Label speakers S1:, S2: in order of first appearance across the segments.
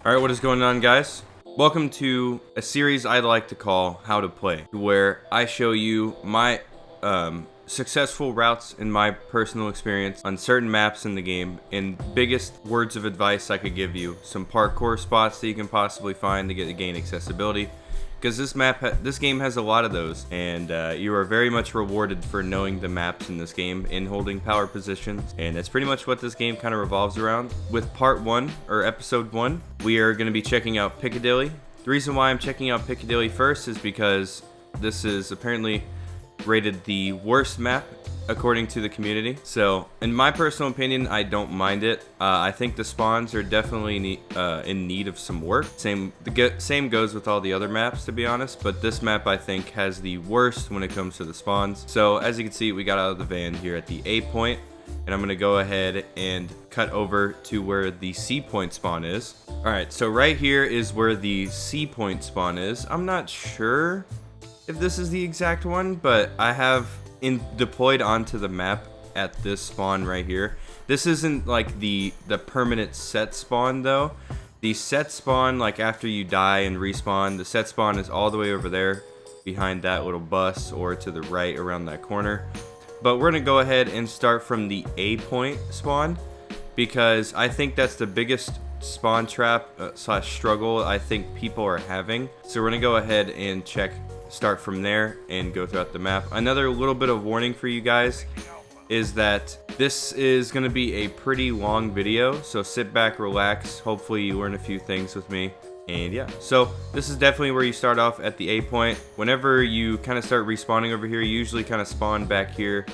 S1: Alright, what is going on, guys? Welcome to a series I like to call How to Play, where I show you my successful routes in my personal experience on certain maps in the game, and biggest words of advice I could give you, some parkour spots that you can possibly find to gain accessibility, because this game has a lot of those, and you are very much rewarded for knowing the maps in this game and holding power positions, and that's pretty much what this game kind of revolves around. With part 1, or episode 1, we are going to be checking out Piccadilly. The reason why I'm checking out Piccadilly first is because this is apparently rated the worst map according to the community. So in my personal opinion, I don't mind it. I think the spawns are definitely in need of some work. Same goes with all the other maps, to be honest, but this map I think has the worst when it comes to the spawns. So as you can see, we got out of the van here at the A point, and I'm gonna go ahead and cut over to where the C point spawn is. Alright, so right here is where the C point spawn is. I'm not sure if this is the exact one, but I have deployed onto the map at this spawn right here. This isn't like the permanent set spawn though. The set spawn, like after you die and respawn, the set spawn is all the way over there behind that little bus, or to the right around that corner. But we're gonna go ahead and start from the A point spawn, because I think that's the biggest spawn trap slash struggle I think people are having. So we're gonna go ahead and start from there and go throughout the map. Another little bit of warning for you guys is that this is going to be a pretty long video, so sit back, relax, hopefully you learn a few things with me, and yeah. So this is definitely where you start off at the A point. Whenever you kind of start respawning over here, you usually kind of spawn back here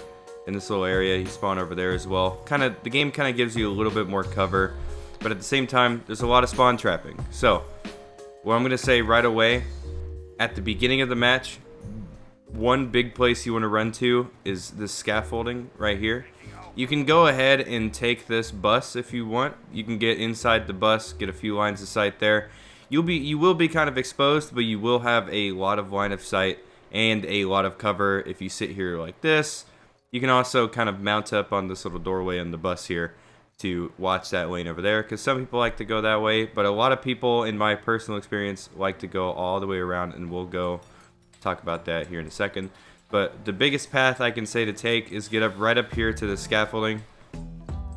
S1: in this little area. You spawn over there as well. The game kind of gives you a little bit more cover, but at the same time there's a lot of spawn trapping. So what I'm going to say right away, at the beginning of the match, one big place you want to run to is this scaffolding right here. You can go ahead and take this bus if you want. You can get inside the bus, get a few lines of sight there. You will be kind of exposed, but you will have a lot of line of sight and a lot of cover if you sit here like this. You can also kind of mount up on this little doorway on the bus here to watch that lane over there, because some people like to go that way, but a lot of people, in my personal experience, like to go all the way around, and we'll go talk about that here in a second. But the biggest path I can say to take is get right up here to the scaffolding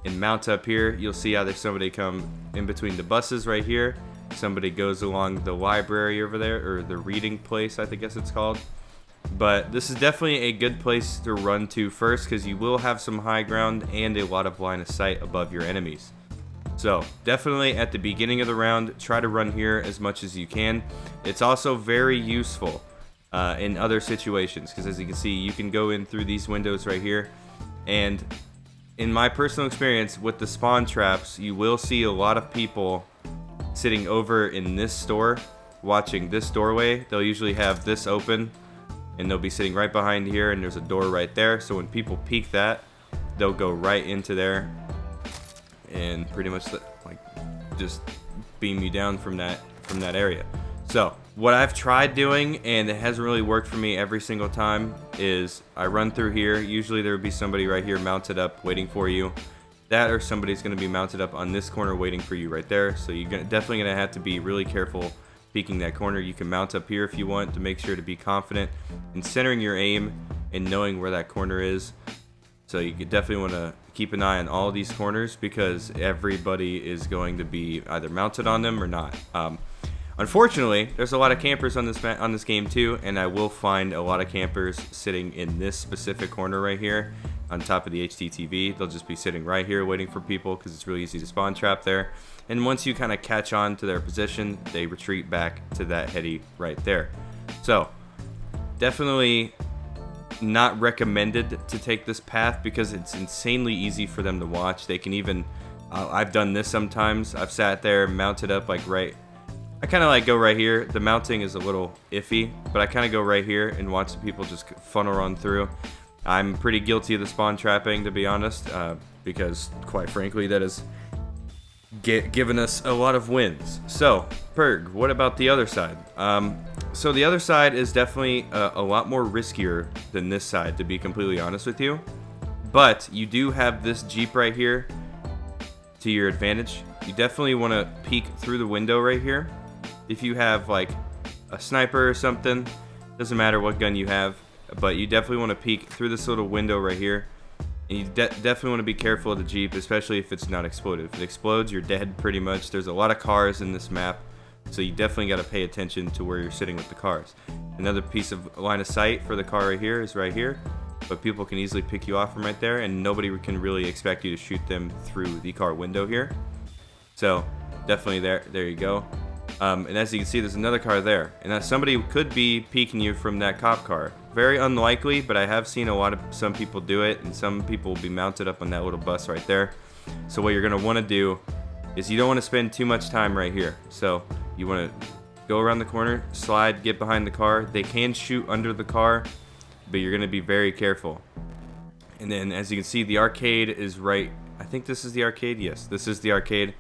S1: and mount up here. You'll see how there's somebody come in between the buses right here. Somebody goes along the library over there, or the reading place, I guess it's called. But this is definitely a good place to run to first, because you will have some high ground and a lot of line of sight above your enemies. So definitely at the beginning of the round, try to run here as much as you can. It's also very useful in other situations, because as you can see, you can go in through these windows right here, and in my personal experience with the spawn traps, you will see a lot of people sitting over in this store watching this doorway. They'll usually have this open, and they'll be sitting right behind here, and there's a door right there. So when people peek that, they'll go right into there and pretty much like just beam you down from that area. So what I've tried doing, and it hasn't really worked for me every single time, is I run through here. Usually there would be somebody right here mounted up waiting for you. That, or somebody's going to be mounted up on this corner waiting for you right there. So you're definitely going to have to be really careful peeking that corner. You can mount up here if you want, to make sure to be confident in centering your aim and knowing where that corner is. So you definitely want to keep an eye on all these corners, because everybody is going to be either mounted on them or not. Unfortunately, there's a lot of campers on this game too, and I will find a lot of campers sitting in this specific corner right here on top of the HTTV. They'll just be sitting right here waiting for people, because it's really easy to spawn trap there. And once you kind of catch on to their position, they retreat back to that heady right there. So definitely not recommended to take this path, because it's insanely easy for them to watch. They can even, I've done this sometimes. I've sat there, mounted up like right, I kind of like go right here. The mounting is a little iffy, but I kind of go right here and watch the people just funnel run through. I'm pretty guilty of the spawn trapping, to be honest, because quite frankly, that has given us a lot of wins. So, Purg, what about the other side? So the other side is definitely a lot more riskier than this side, to be completely honest with you. But you do have this Jeep right here to your advantage. you definitely want to peek through the window right here. If you have like a sniper or something, doesn't matter what gun you have, but you definitely want to peek through this little window right here. And you definitely want to be careful of the Jeep, especially if it's not exploded. If it explodes, you're dead pretty much. There's a lot of cars in this map, so you definitely got to pay attention to where you're sitting with the cars. Another piece of line of sight for the car right here is right here, but people can easily pick you off from right there, and nobody can really expect you to shoot them through the car window here. So definitely there you go. And as you can see, there's another car there, and somebody could be peeking you from that cop car. Very unlikely, but I have seen some people do it, and some people will be mounted up on that little bus right there. So what you're gonna want to do is you don't want to spend too much time right here. So you want to go around the corner, slide, get behind the car. They can shoot under the car, but you're gonna be very careful. And then as you can see, the arcade is right. I think this is the arcade. Yes, this is the arcade.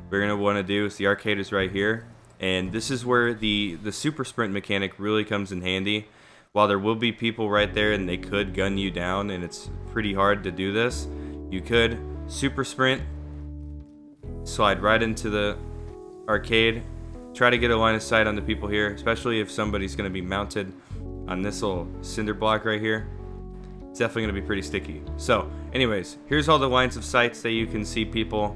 S1: We're gonna want to do is the arcade is right here. And this is where the super sprint mechanic really comes in handy. While there will be people right there and they could gun you down, and it's pretty hard to do this, you could super sprint, slide right into the arcade, try to get a line of sight on the people here, especially if somebody's going to be mounted on this little cinder block right here. It's definitely going to be pretty sticky. So anyways, here's all the lines of sights that you can see people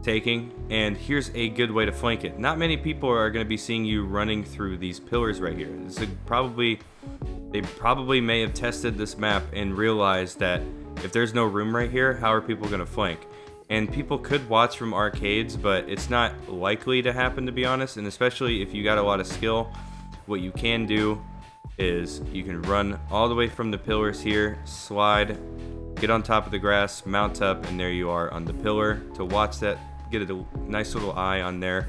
S1: taking, and here's a good way to flank it. Not many people are going to be seeing you running through these pillars right here. They probably may have tested this map and realized that if there's no room right here, how are people going to flank? And people could watch from arcades, but it's not likely to happen, to be honest. And especially if you got a lot of skill, what you can do is you can run all the way from the pillars here, slide, get on top of the grass, mount up, and there you are on the pillar to watch that, get a nice little eye on there.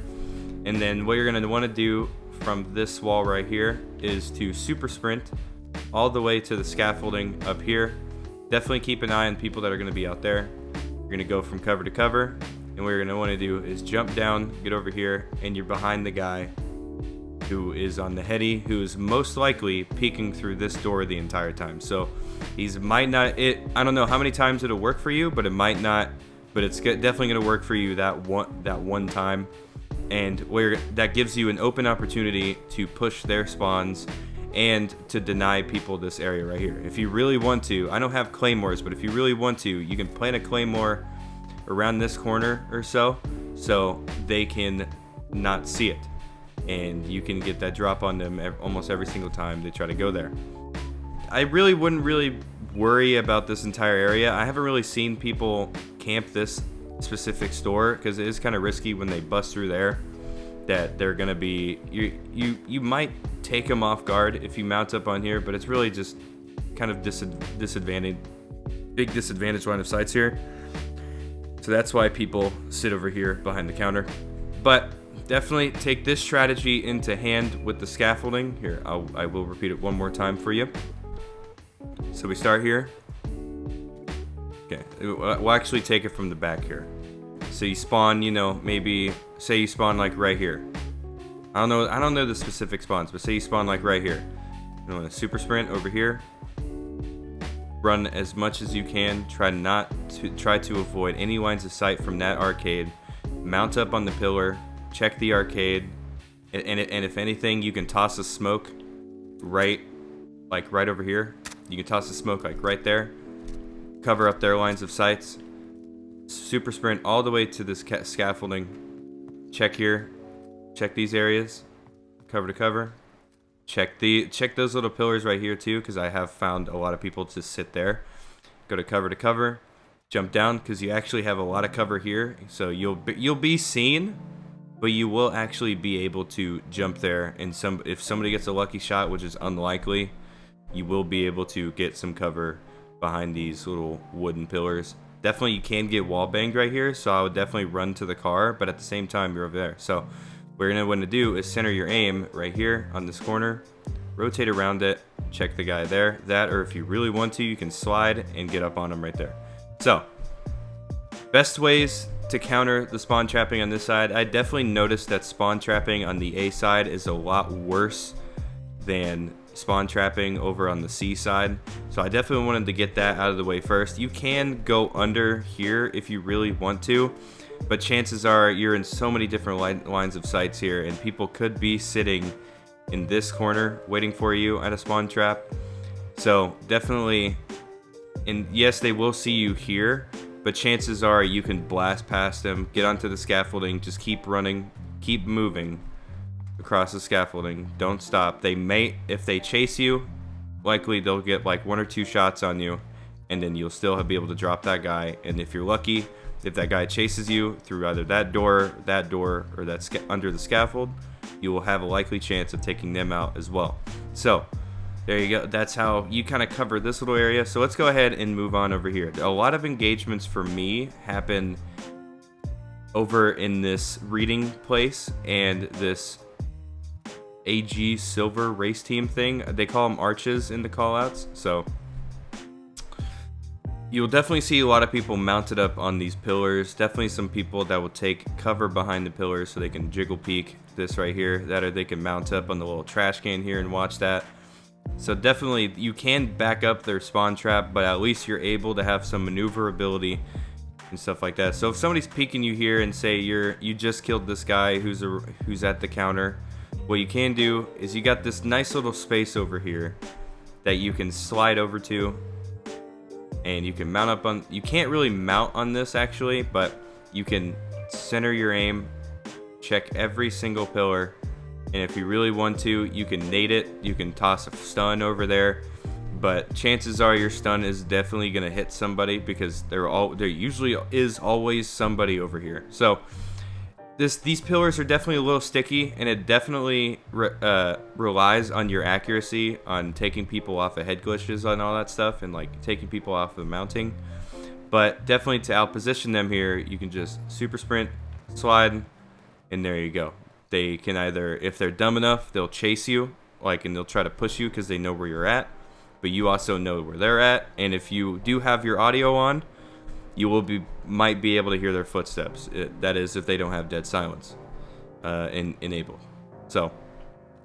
S1: And then what you're going to want to do from this wall right here is to super sprint all the way to the scaffolding up here. Definitely keep an eye on people that are going to be out there. You're going to go from cover to cover, and what you're going to want to do is jump down, get over here, and you're behind the guy who is on the heady, who is most likely peeking through this door the entire time. So might not, I don't know how many times it'll work for you, but it might not, but it's definitely going to work for you that one time. And that gives you an open opportunity to push their spawns and to deny people this area right here. If you really want to, I don't have claymores, but if you really want to, you can plant a claymore around this corner or so they can not see it, and you can get that drop on them almost every single time they try to go there. I really wouldn't worry about this entire area. I haven't really seen people camp this specific store because it is kind of risky when they bust through there, that they're gonna be, you might take them off guard if you mount up on here, but it's really just kind of big disadvantage line of sights here. So that's why people sit over here behind the counter. But definitely take this strategy into hand with the scaffolding. Here, I will repeat it one more time for you. So we start here. Okay, we'll actually take it from the back here. So you spawn, maybe say you spawn like right here. I don't know the specific spawns, but say you spawn like right here. You want to super sprint over here. Run as much as you can. Try to avoid any lines of sight from that arcade. Mount up on the pillar. Check the arcade, and if anything, you can toss a smoke right over here. You can toss a smoke like right there. Cover up their lines of sights. Super sprint all the way to this scaffolding. Check here. Check these areas. Cover to cover. Check those little pillars right here too, because I have found a lot of people to sit there. Go to cover. Jump down, because you actually have a lot of cover here, so you'll be seen, but you will actually be able to jump there. And if somebody gets a lucky shot, which is unlikely, you will be able to get some cover behind these little wooden pillars. Definitely you can get wall banged right here, so I would definitely run to the car, but at the same time you're over there. So what you're going to want to do is center your aim right here on this corner, rotate around it, check the guy there. That, or if you really want to, you can slide and get up on him right there. So best ways to counter the spawn trapping on this side. I definitely noticed that spawn trapping on the A side is a lot worse than spawn trapping over on the C side, so I definitely wanted to get that out of the way first. You can go under here if you really want to, but chances are you're in so many different lines of sights here, and people could be sitting in this corner waiting for you at a spawn trap. So definitely, and yes, they will see you here, but chances are you can blast past them, get onto the scaffolding, just keep running, keep moving across the scaffolding, don't stop. They may, if they chase you, likely they'll get like 1 or 2 shots on you, and then you'll still be able to drop that guy. And if you're lucky, if that guy chases you through either that door, or that under the scaffold, you will have a likely chance of taking them out as well. So there you go. That's how you kind of cover this little area. So let's go ahead and move on over here. A lot of engagements for me happen over in this reading place and this AG Silver race team thing. They call them arches in the callouts. So you'll definitely see a lot of people mounted up on these pillars. Definitely some people that will take cover behind the pillars so they can jiggle peek this right here. That, or they can mount up on the little trash can here and watch that. So definitely you can back up their spawn trap, but at least you're able to have some maneuverability and stuff like that. So if somebody's peeking you here and say you just killed this guy who's at the counter, what you can do is you got this nice little space over here that you can slide over to, and you can mount up on. You can't really mount on this actually, but you can center your aim, check every single pillar, and if you really want to, you can nade it. You can toss a stun over there, but chances are your stun is definitely gonna hit somebody, because there usually is always somebody over here. So these pillars are definitely a little sticky, and it definitely relies on your accuracy on taking people off of head glitches and all that stuff, and like taking people off of mounting. But definitely to outposition them here, you can just super sprint, slide, and there you go. They can either, if they're dumb enough, they'll chase you, and they'll try to push you because they know where you're at, but you also know where they're at. And if you do have your audio on, you might be able to hear their footsteps. That is, if they don't have dead silence enabled. So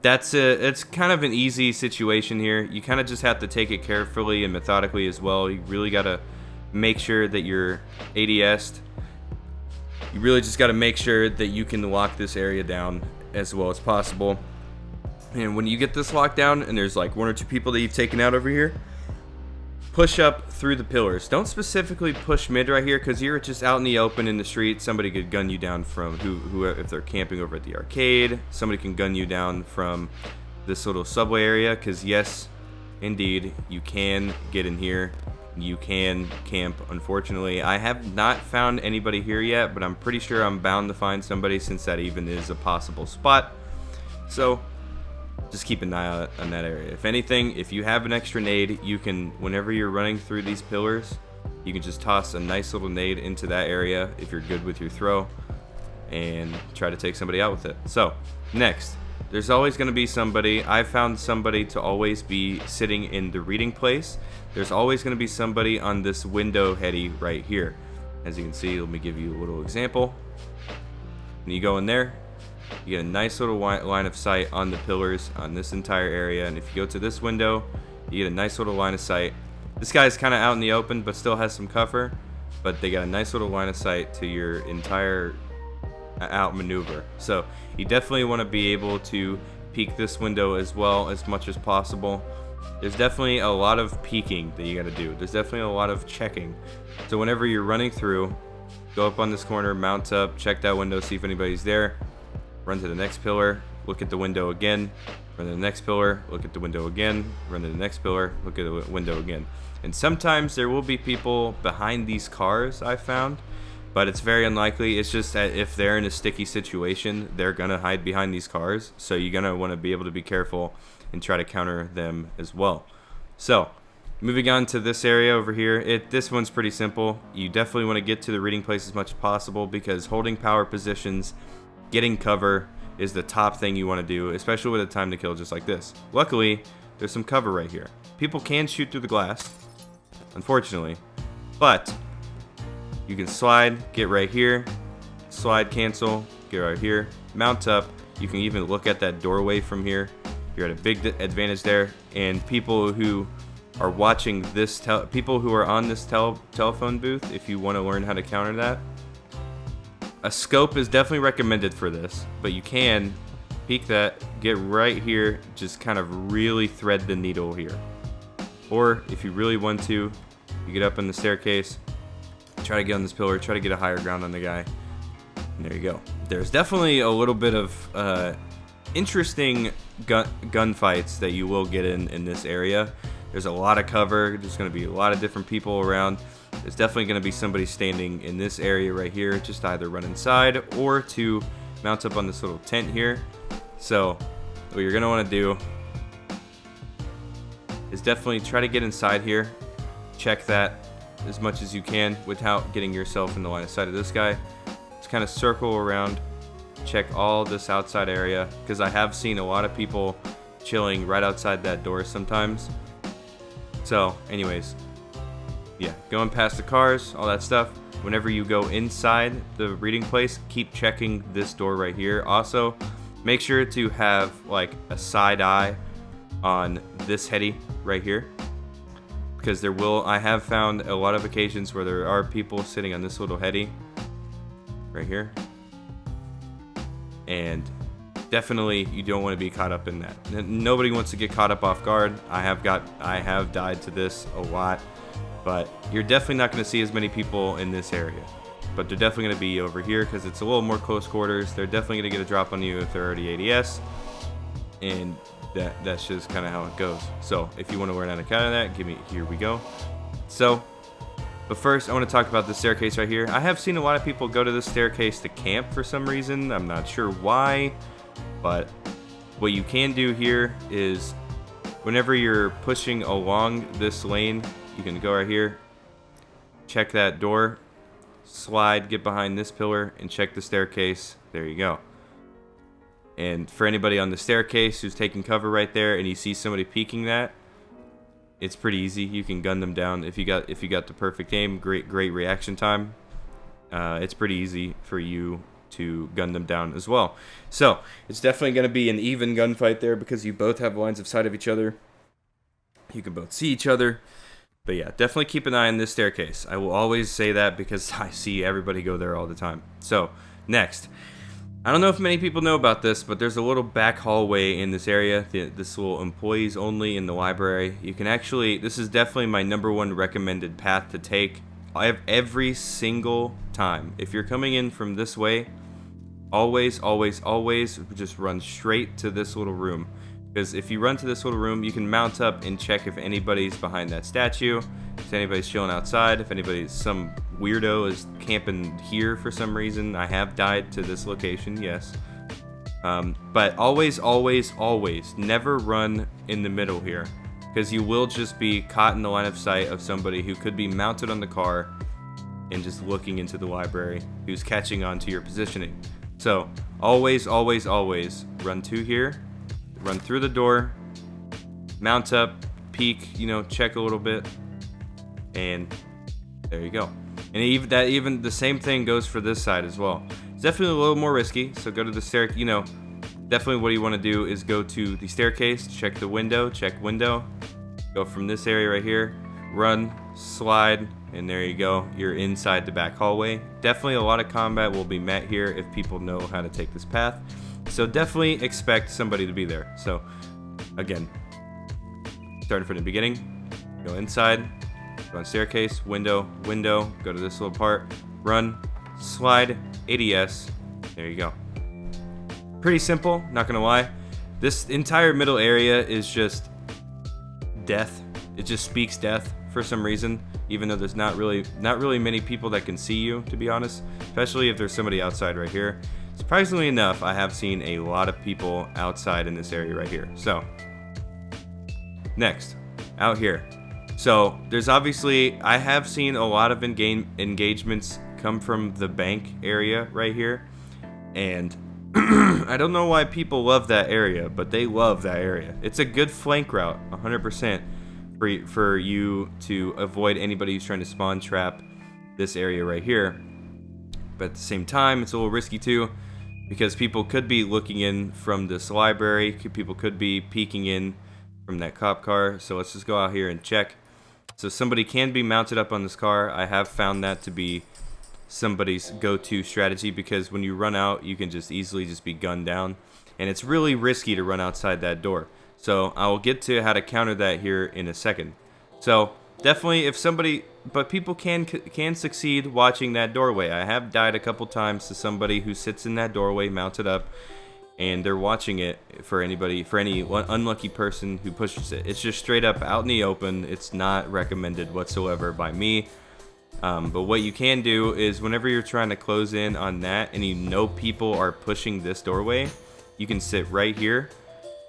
S1: it's kind of an easy situation here. You kind of just have to take it carefully and methodically as well. You really got to make sure that you're ADS'd. You really just got to make sure that you can lock this area down as well as possible. And when you get this locked down and there's like 1 or 2 people that you've taken out over here, push up through the pillars. Don't specifically push mid right here, because you're just out in the open in the street. Somebody could gun you down from who if they're camping over at the arcade. Somebody can gun you down from this little subway area, because yes, indeed, you can get in here. You can camp. Unfortunately, I have not found anybody here yet, but I'm pretty sure I'm bound to find somebody, since that even is a possible spot. So just keep an eye out on that area. If anything, if you have an extra nade, you can, whenever you're running through these pillars, you can just toss a nice little nade into that area if you're good with your throw, and try to take somebody out with it. So next, there's always going to be somebody. I've found somebody to always be sitting in the reading place. There's always going to be somebody on this window heady right here. As you can see, let me give you a little example. When you go in there, you get a nice little line of sight on the pillars on this entire area. And if you go to this window, you get a nice little line of sight. This guy's kind of out in the open, but still has some cover. But they got a nice little line of sight to your entire outmaneuver. So you definitely want to be able to peek this window as well as much as possible. There's definitely a lot of peeking that you got to do. There's definitely a lot of checking. So whenever you're running through, go up on this corner, mount up, check that window, see if anybody's there. Run to the next pillar, look at the window again, run to the next pillar, look at the window again, run to the next pillar, look at the window again. And sometimes there will be people behind these cars, I found, but it's very unlikely. It's just that if they're in a sticky situation, they're gonna hide behind these cars. So you're gonna want to be able to be careful and try to counter them as well. So moving on to this area over here, this one's pretty simple. You definitely want to get to the reading place as much as possible, because holding power positions, getting cover is the top thing you want to do, especially with a time to kill just like this. Luckily, there's some cover right here. People can shoot through the glass, unfortunately, but you can slide, get right here, slide, cancel, get right here, mount up. You can even look at that doorway from here. You're at a big advantage there. And people who are watching this, people who are on this telephone booth, if you want to learn how to counter that, A scope is definitely recommended for this, but you can peek that, get right here, just kind of really thread the needle here. Or if you really want to, you get up on the staircase, try to get on this pillar, try to get a higher ground on the guy. And there you go. There's definitely a little bit of interesting gunfights that you will get in this area. There's a lot of cover. There's going to be a lot of different people around. There's definitely going to be somebody standing in this area right here, just to either run inside or to mount up on this little tent here. So what you're going to want to do is definitely try to get inside here. Check that as much as you can without getting yourself in the line of sight of this guy. Just kind of circle around, check all this outside area, because I have seen a lot of people chilling right outside that door sometimes. So anyways, yeah, going past the cars, all that stuff. Whenever you go inside the reading place, keep checking this door right here. Also, make sure to have like a side eye on this heady right here, because I have found a lot of occasions where there are people sitting on this little heady right here, and definitely you don't want to be caught up in that. Nobody wants to get caught up off guard. I have died to this a lot, but you're definitely not going to see as many people in this area. But they're definitely going to be over here because it's a little more close quarters. They're definitely going to get a drop on you if they're already ADS, and that's just kind of how it goes. So if you want to learn how to counter that, here we go. So, but first I want to talk about the staircase right here. I have seen a lot of people go to this staircase to camp for some reason. I'm not sure why, but what you can do here is whenever you're pushing along this lane, you can go right here, check that door, slide, get behind this pillar, and check the staircase. There you go. And for anybody on the staircase who's taking cover right there and you see somebody peeking that, it's pretty easy. You can gun them down if you got the perfect aim. Great reaction time. It's pretty easy for you to gun them down as well. So it's definitely going to be an even gunfight there because you both have lines of sight of each other. You can both see each other. But yeah, definitely keep an eye on this staircase. I will always say that because I see everybody go there all the time. So next, I don't know if many people know about this, but there's a little back hallway in this area. This little employees only in the library. You can actually, this is definitely my #1 recommended path to take every single time. If you're coming in from this way, always just run straight to this little room. Because if you run to this little room, you can mount up and check if anybody's behind that statue, if anybody's chilling outside, if some weirdo is camping here for some reason. I have died to this location, yes. But always never run in the middle here, because you will just be caught in the line of sight of somebody who could be mounted on the car and just looking into the library, who's catching on to your positioning. So always run to here, run through the door, mount up, peek, check a little bit, and there you go. And even the same thing goes for this side as well. It's definitely a little more risky, so go to the stair. Definitely what you want to do is go to the staircase, check window, go from this area right here, run, slide, and there you go. You're inside the back hallway. Definitely a lot of combat will be met here if people know how to take this path. So definitely expect somebody to be there. So again, starting from the beginning, go inside, go on staircase, window, go to this little part, run, slide, ADS, there you go. Pretty simple, not gonna lie. This entire middle area is just death. It just speaks death for some reason, even though there's not really many people that can see you, to be honest, especially if there's somebody outside right here. Surprisingly enough, I have seen a lot of people outside in this area right here. So next, out here. So there's obviously, I have seen a lot of engagements come from the bank area right here, and I don't know why people love that area, but they love that area. It's a good flank route, 100%, for you to avoid anybody who's trying to spawn trap this area right here. But at the same time, it's a little risky too, because people could be looking in from this library. People could be peeking in from that cop car. So let's just go out here and check. So somebody can be mounted up on this car. I have found that to be somebody's go-to strategy, because when you run out, you can just easily just be gunned down, and it's really risky to run outside that door. So I will get to how to counter that here in a second. So definitely, if somebody, but people can succeed watching that doorway. I have died a couple times to somebody who sits in that doorway mounted up, and they're watching it for any unlucky person who pushes it. It's just straight up out in the open. It's not recommended whatsoever by me. But what you can do is whenever you're trying to close in on that and you know people are pushing this doorway, you can sit right here,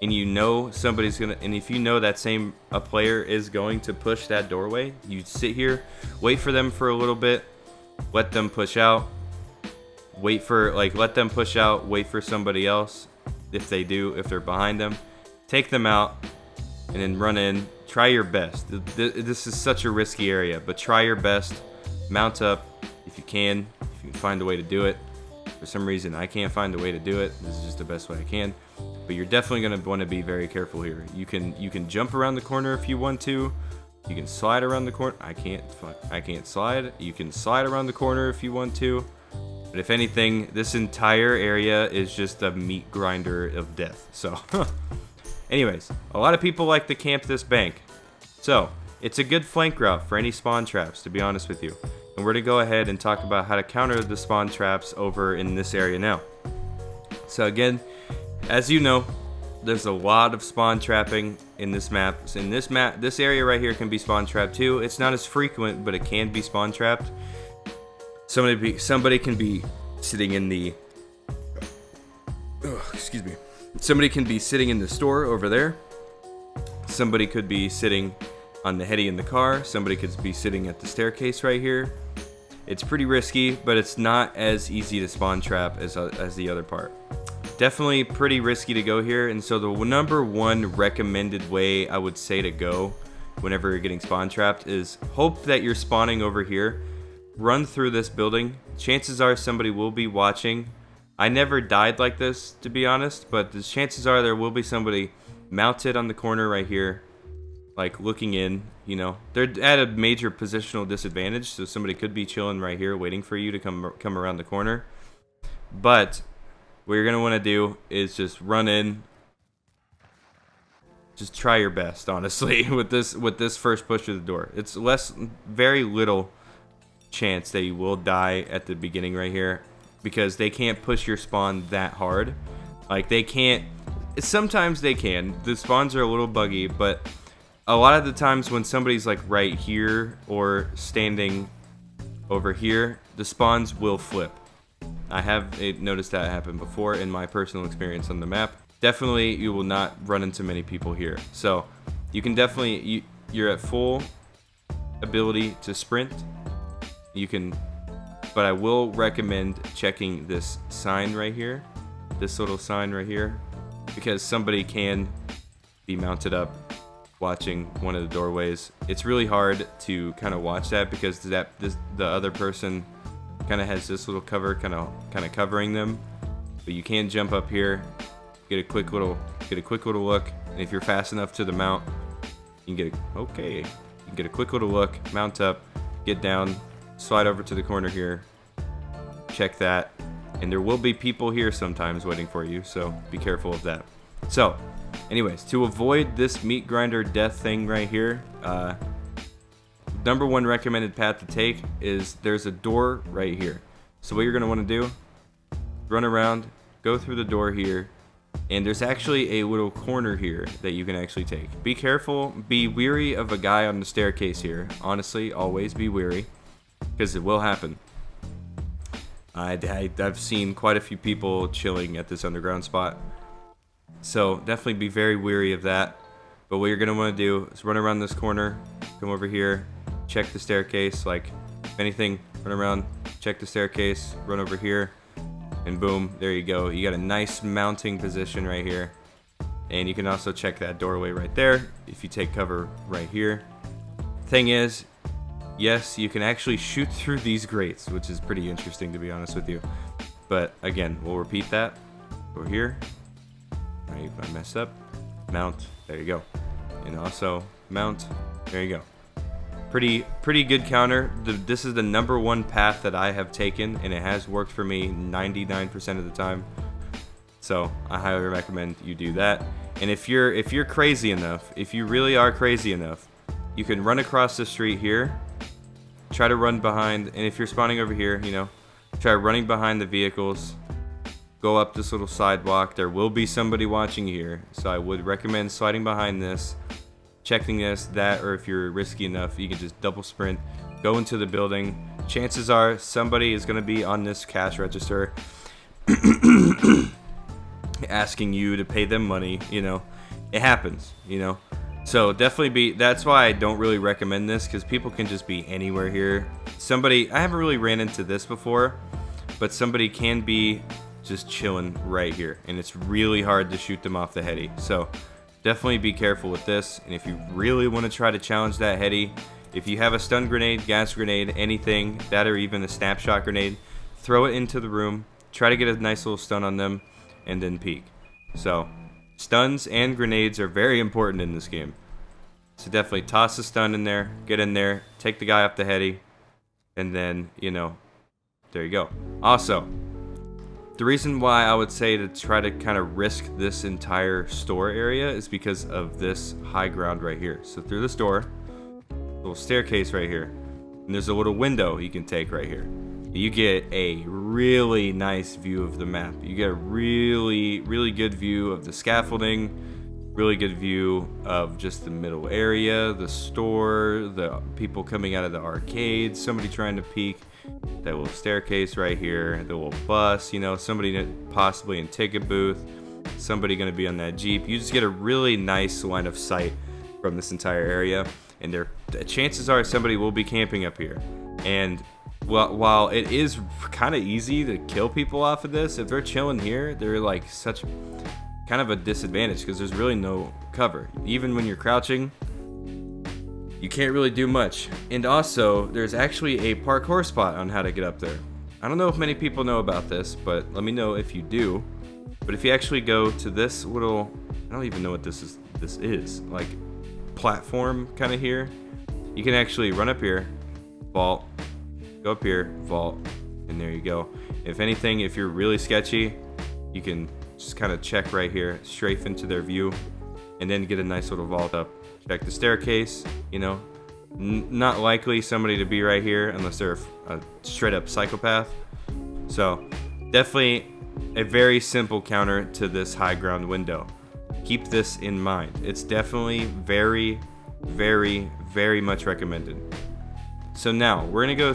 S1: and you know somebody's gonna, and if you know that a player is going to push that doorway, you sit here, wait for them for a little bit, let them push out, let them push out, wait for somebody else, if they're behind them, take them out, and then run in. Try your best. This is such a risky area, but try your best. Mount up if you can find a way to do it. For some reason, I can't find a way to do it. This is just the best way I can. But you're definitely going to want to be very careful here. You can jump around the corner if you want to. You can slide around the corner. I can't slide. You can slide around the corner if you want to. But if anything, this entire area is just a meat grinder of death. So, anyways, a lot of people like to camp this bank. So, it's a good flank route for any spawn traps, to be honest with you. And we're going to go ahead and talk about how to counter the spawn traps over in this area now. So again, as you know, there's a lot of spawn trapping in this map. So in this map, this area right here can be spawn trapped too. It's not as frequent, but it can be spawn trapped. Somebody can be sitting in the... excuse me. Somebody can be sitting in the store over there. Somebody could be sitting on the heady in the car. Somebody could be sitting at the staircase right here. It's pretty risky, but it's not as easy to spawn trap as the other part. Definitely pretty risky to go here, and so the number one recommended way I would say to go whenever you're getting spawn trapped is hope that you're spawning over here. Run through this building. Chances are somebody will be watching. I never died like this, to be honest, but the chances are there will be somebody mounted on the corner right here, like looking in. You know, they're at a major positional disadvantage, so somebody could be chilling right here waiting for you to come around the corner. But what you're going to want to do is just run in. Just try your best, honestly, with this first push of the door. It's very little chance that you will die at the beginning right here, because they can't push your spawn that hard. Like, they can't. Sometimes they can. The spawns are a little buggy, but a lot of the times when somebody's like right here or standing over here, the spawns will flip. I have noticed that happen before in my personal experience on the map. Definitely, you will not run into many people here. So you can definitely, you're at full ability to sprint. You can, but I will recommend checking this sign right here, this little sign right here, because somebody can be mounted up watching one of the doorways. It's really hard to kind of watch that, because the other person kind of has this little cover kind of covering them. But you can jump up here, get a quick little look, and if you're fast enough to the mount, you can get a quick little look, mount up, get down, slide over to the corner here, check that, and there will be people here sometimes waiting for you, so be careful of that. So anyways, to avoid this meat grinder death thing right here, number one recommended path to take is there's a door right here. So what you're going to want to do, run around, go through the door here, and there's actually a little corner here that you can actually take. Be careful, be wary of a guy on the staircase here. Honestly, always be wary, because it will happen. I've seen quite a few people chilling at this underground spot. So definitely be very wary of that. But what you're going to want to do is run around this corner, come over here, check the staircase. Like, if anything, run around, check the staircase, run over here, and boom, there you go. You got a nice mounting position right here. And you can also check that doorway right there if you take cover right here. Thing is, yes, you can actually shoot through these grates, which is pretty interesting, to be honest with you. But again, we'll repeat that. Over here. Right, I messed up. Mount. There you go. And also mount. There you go. pretty good counter. This is the #1 path that I have taken, and it has worked for me 99% of the time. So I highly recommend you do that. And if you're crazy enough, if you really are crazy enough, you can run across the street here, try to run behind, and if you're spawning over here, you know, try running behind the vehicles, go up this little sidewalk. There will be somebody watching here, so I would recommend sliding behind this, checking this, that, or if you're risky enough, you can just double sprint, go into the building. Chances are somebody is going to be on this cash register asking you to pay them money. You know, it happens, you know. So definitely that's why I don't really recommend this, because people can just be anywhere here. I haven't really ran into this before, but somebody can be just chilling right here, and it's really hard to shoot them off the heady. So definitely be careful with this. And if you really want to try to challenge that heady, if you have a stun grenade, gas grenade, anything, that or even a snapshot grenade, throw it into the room, try to get a nice little stun on them, and then peek. So stuns and grenades are very important in this game. So definitely toss a stun in there, get in there, take the guy off the heady, and then, you know, there you go. Also, the reason why I would say to try to kind of risk this entire store area is because of this high ground right here. So through this door, little staircase right here, and there's a little window you can take right here. You get a really nice view of the map. You get a really, really good view of the scaffolding, really good view of just the middle area, the store, the people coming out of the arcade, somebody trying to peek, that little staircase right here, the little bus, you know, somebody possibly in ticket booth, somebody going to be on that Jeep. You just get a really nice line of sight from this entire area, and the chances are somebody will be camping up here. And while it is kind of easy to kill people off of this, if they're chilling here, they're like such kind of a disadvantage, because there's really no cover. Even when you're crouching, you can't really do much. And also, there's actually a parkour spot on how to get up there. I don't know if many people know about this, but let me know if you do. But if you actually go to this little, I don't even know what this is, like platform kind of here, you can actually run up here, vault, go up here, vault, and there you go. If anything, if you're really sketchy, you can just kind of check right here, strafe into their view, and then get a nice little vault up. Check the staircase, you know, not likely somebody to be right here unless they're a straight up psychopath. So definitely a very simple counter to this high ground window. Keep this in mind. It's definitely very, very, very much recommended. So now we're gonna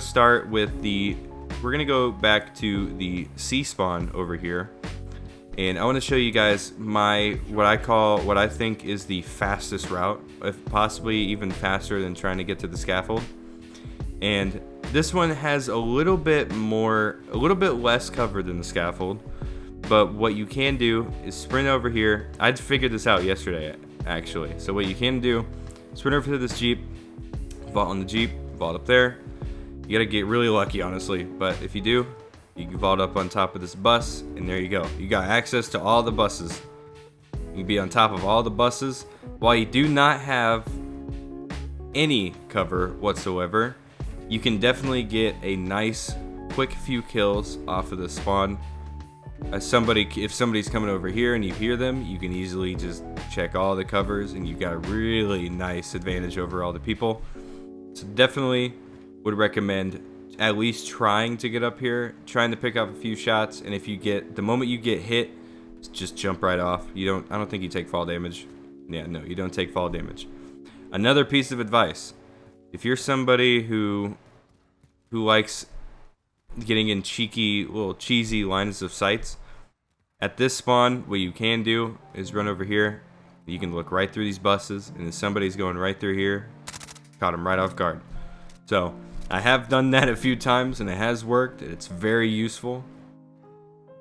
S1: we're gonna go back to the C spawn over here. And I want to show you guys what I think is the fastest route, if possibly even faster than trying to get to the scaffold. And this one has a little bit less cover than the scaffold. But what you can do is sprint over here. I'd figured this out yesterday, actually. So what you can do, sprint over to this Jeep, vault on the Jeep, vault up there. You gotta get really lucky, honestly. But if you do, you can vault up on top of this bus, and there you go. You got access to all the buses. You can be on top of all the buses. While you do not have any cover whatsoever, you can definitely get a nice, quick few kills off of the spawn. If somebody's coming over here and you hear them, you can easily just check all the covers, and you've got a really nice advantage over all the people. So definitely would recommend at least trying to get up here, trying to pick up a few shots, and if you get, the moment you get hit, just jump right off. I don't think you take fall damage. Yeah, no, you don't take fall damage. Another piece of advice: if you're somebody who likes getting in little cheesy lines of sights, at this spawn, what you can do is run over here. You can look right through these buses, and if somebody's going right through here, caught them right off guard. So I have done that a few times, and it has worked. It's very useful.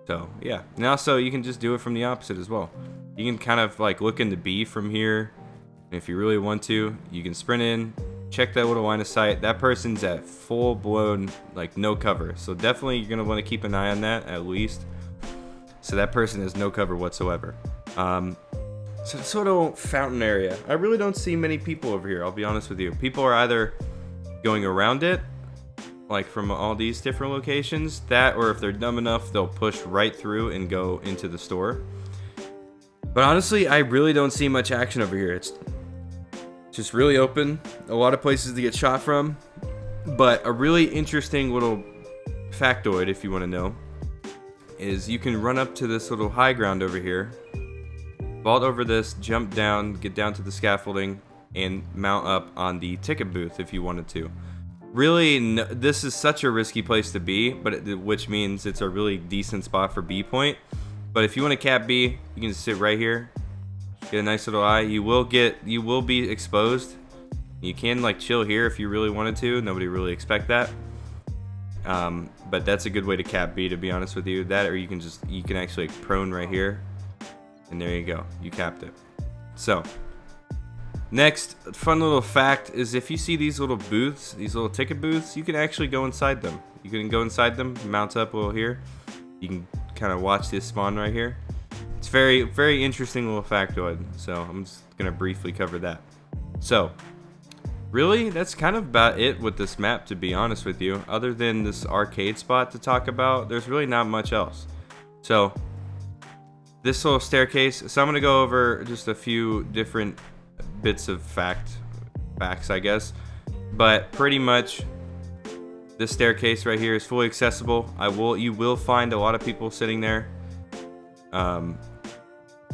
S1: So yeah, and also you can just do it from the opposite as well. You can kind of like look into B from here, and if you really want to, you can sprint in, check that little line of sight. That person's at full blown, like, no cover, so definitely you're gonna want to keep an eye on that at least, so that person has no cover whatsoever. So this little fountain area, I really don't see many people over here, I'll be honest with you. People are either going around it, like from all these different locations. That, or if they're dumb enough, they'll push right through and go into the store. But honestly, I really don't see much action over here. It's just really open. A lot of places to get shot from. But a really interesting little factoid, if you want to know, is you can run up to this little high ground over here, vault over this, jump down, get down to the scaffolding, and mount up on the ticket booth if you wanted to. Really, this is such a risky place to be, but which means it's a really decent spot for B point. But if you want to cap B, you can sit right here, get a nice little eye. You will be exposed. You can like chill here if you really wanted to. Nobody really expect that. But that's a good way to cap B, to be honest with you. That, or you can actually like prone right here, and there you go. You capped it. So next fun little fact is, if you see these little booths, these little ticket booths, you can actually go inside them. You can go inside them, mount up a little here. You can kind of watch this spawn right here. It's very, very interesting little factoid. So I'm just gonna briefly cover that. So really, that's kind of about it with this map, to be honest with you. Other than this arcade spot to talk about, there's really not much else. So this little staircase. So I'm gonna go over just a few different bits of facts, I guess. But pretty much, this staircase right here is fully accessible. You will find a lot of people sitting there.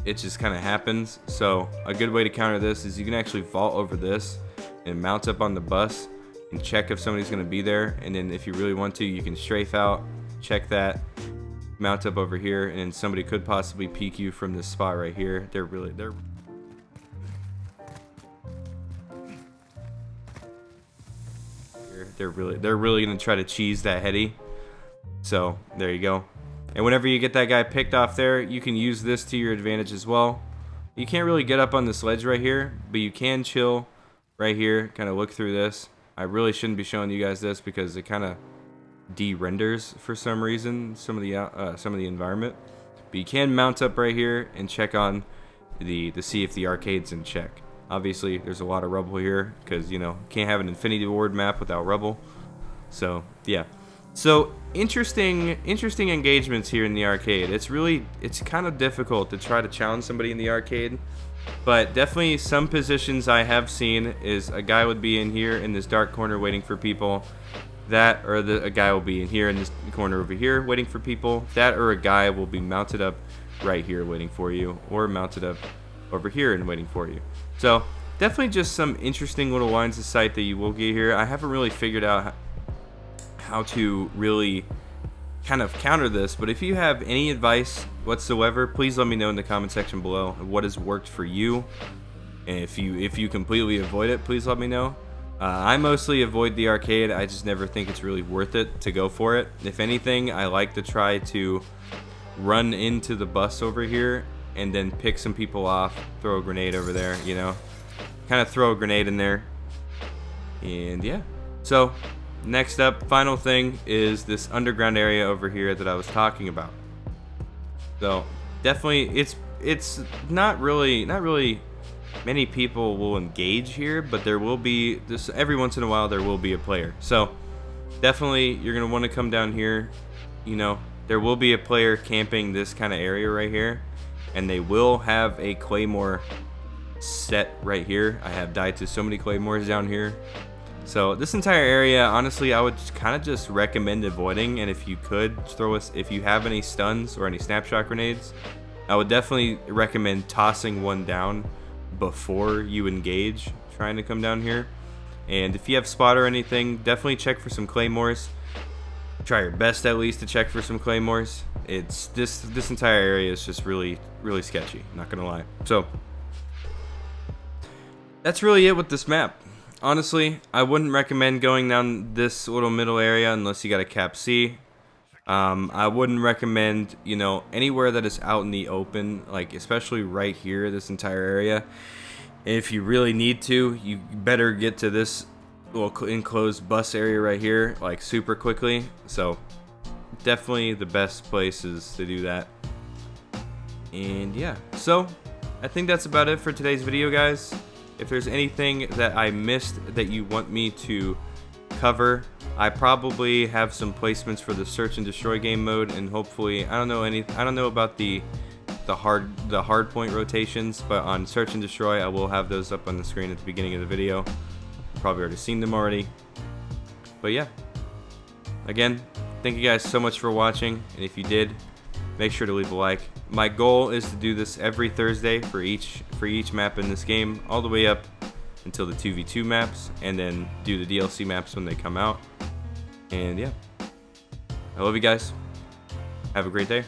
S1: It just kind of happens. So a good way to counter this is you can actually vault over this and mount up on the bus and check if somebody's going to be there. And then if you really want to, you can strafe out, check that, mount up over here, and then somebody could possibly peek you from this spot right here. They're really going to try to cheese that heady. So there you go. And whenever you get that guy picked off there, you can use this to your advantage as well. You can't really get up on this ledge right here, but you can chill right here, kind of look through this. I really shouldn't be showing you guys this because it kind of de-renders for some reason some of the environment. But you can mount up right here and check on to see if the arcade's in check. Obviously, there's a lot of rubble here because, you know, can't have an Infinity Ward map without rubble. So yeah. So interesting engagements here in the arcade. It's kind of difficult to try to challenge somebody in the arcade, but definitely some positions I have seen is a guy would be in here in this dark corner waiting for people. That, or a guy will be in here in this corner over here waiting for people. That, or a guy will be mounted up right here waiting for you, or mounted up over here and waiting for you. So definitely just some interesting little lines of sight that you will get here. I haven't really figured out how to really kind of counter this, but if you have any advice whatsoever, please let me know in the comment section below what has worked for you. And if you completely avoid it, please let me know. I mostly avoid the arcade. I just never think it's really worth it to go for it. If anything, I like to try to run into the bus over here and then pick some people off, throw a grenade over there, you know, kind of throw a grenade in there. And yeah, so next up, final thing is this underground area over here that I was talking about. So definitely, it's not really many people will engage here, but there will be this every once in a while. There will be a player. So definitely, you're gonna want to come down here. You know, there will be a player camping this kind of area right here, and they will have a claymore set right here. I have died to so many claymores down here. So this entire area, honestly, I would kind of just recommend avoiding. And if you could if you have any stuns or any snapshot grenades, I would definitely recommend tossing one down before you engage trying to come down here. And if you have spot or anything, definitely check for some claymores. Try your best at least to check for some claymores. It's this entire area is just really sketchy, not gonna lie. So that's really it with this map. Honestly, I wouldn't recommend going down this little middle area unless you got a cap C. I wouldn't recommend, you know, anywhere that is out in the open, like especially right here, this entire area. And if you really need to, you better get to this little enclosed bus area right here, like super quickly. So definitely the best places to do that. And yeah, so I think that's about it for today's video, guys. If there's anything that I missed that you want me to cover. I probably have some placements for the search and destroy game mode, and hopefully I don't know about the hard point rotations, but on search and destroy I will have those up on the screen at the beginning of the video. You've probably already seen them already. But yeah, again, thank you guys so much for watching, and if you did, make sure to leave a like. My goal is to do this every Thursday for each map in this game, all the way up until the 2v2 maps, and then do the DLC maps when they come out. And yeah, I love you guys. Have a great day.